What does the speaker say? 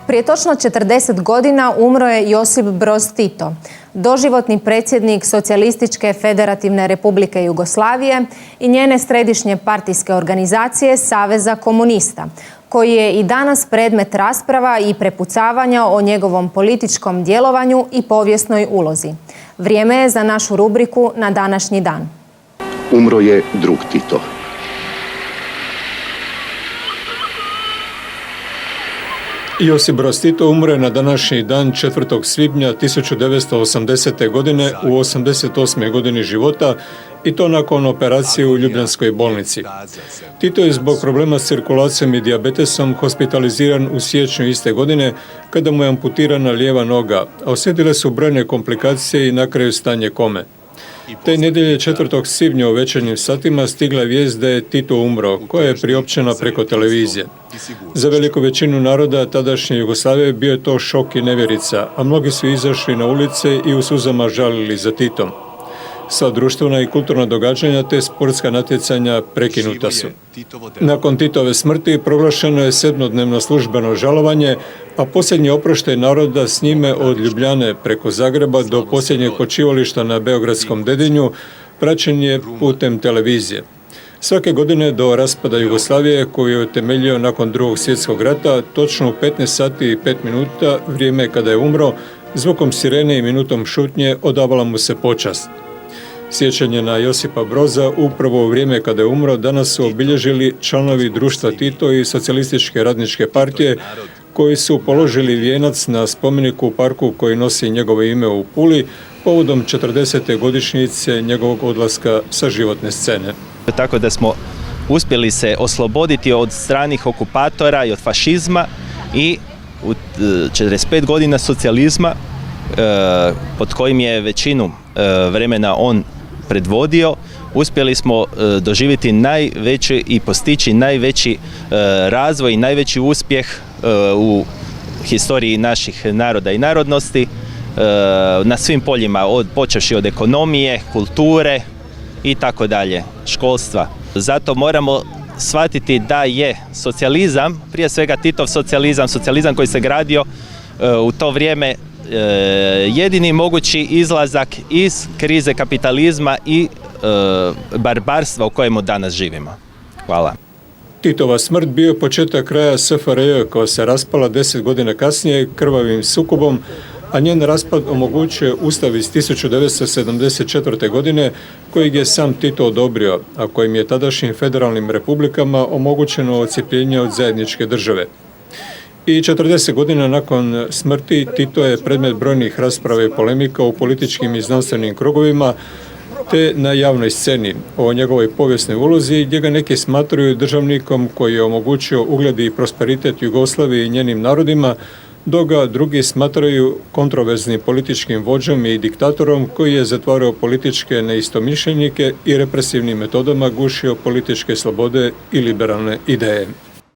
Prije točno 40 godina umro je Josip Broz Tito, doživotni predsjednik Socijalističke federativne republike Jugoslavije i njene središnje partijske organizacije Saveza komunista, koji je i danas predmet rasprava i prepucavanja o njegovom političkom djelovanju i povijesnoj ulozi. Vrijeme je za našu rubriku Na današnji dan. Umro je drug Tito. Josip Broz Tito umro je na današnji dan 4. svibnja 1980. godine u 88. godini života i to nakon operacije u Ljubljanskoj bolnici. Tito je zbog problema s cirkulacijom i dijabetesom hospitaliziran u siječnju iste godine kada mu je amputirana lijeva noga, a osjetile su brojne komplikacije i na kraju stanje kome. Te nedjelje 4. svibnja u večernjim satima stigla je vijest da je Tito umro, koja je priopćena preko televizije. Za veliku većinu naroda tadašnje Jugoslavije bio je to šok i nevjerica, a mnogi su izašli na ulice i u suzama žalili za Titom. Sva društvena i kulturna događanja te sportska natjecanja prekinuta su. Nakon Titove smrti proglašeno je 7-dnevno službeno žalovanje, a posljednji oproštaj naroda s njime od Ljubljane preko Zagreba do posljednjeg počivališta na Beogradskom Dedinju praćen je putem televizije. Svake godine do raspada Jugoslavije, koju je utemeljio nakon II. Svjetskog rata, točno u 15 sati i 5 minuta, vrijeme kada je umro, zvukom sirene i minutom šutnje odavala mu se počast. Sjećanje na Josipa Broza upravo u vrijeme kada je umro danas su obilježili članovi društva Tito i Socijalističke radničke partije koji su položili vijenac na spomeniku u parku koji nosi njegovo ime u Puli povodom 40. godišnjice njegovog odlaska sa životne scene. Tako da smo uspjeli se osloboditi od stranih okupatora i od fašizma i u 45 godina socijalizma pod kojim je većinu vremena on predvodio, uspjeli smo doživjeti najveći i postići najveći razvoj i najveći uspjeh u historiji naših naroda i narodnosti na svim poljima, počevši od ekonomije, kulture i tako dalje, školstva. Zato moramo shvatiti da je socijalizam, prije svega Titov socijalizam koji se gradio u to vrijeme, jedini mogući izlazak iz krize kapitalizma i barbarstva u kojemu danas živimo. Hvala. Titova smrt bio je početak kraja SFRJ koja se raspala 10 godina kasnije krvavim sukobom, a njen raspad omogućuje Ustav iz 1974. godine kojeg je sam Tito odobrio, a kojim je tadašnjim federalnim republikama omogućeno odcjepljenje od zajedničke države. I 40 godina nakon smrti Tito je predmet brojnih rasprava i polemika u političkim i znanstvenim krugovima te na javnoj sceni o njegovoj povijesnoj ulozi gdje ga neki smatraju državnikom koji je omogućio ugled i prosperitet Jugoslaviji i njenim narodima, dok ga drugi smatraju kontroverznim političkim vođom i diktatorom koji je zatvarao političke neistomišljenike i represivnim metodama gušio političke slobode i liberalne ideje.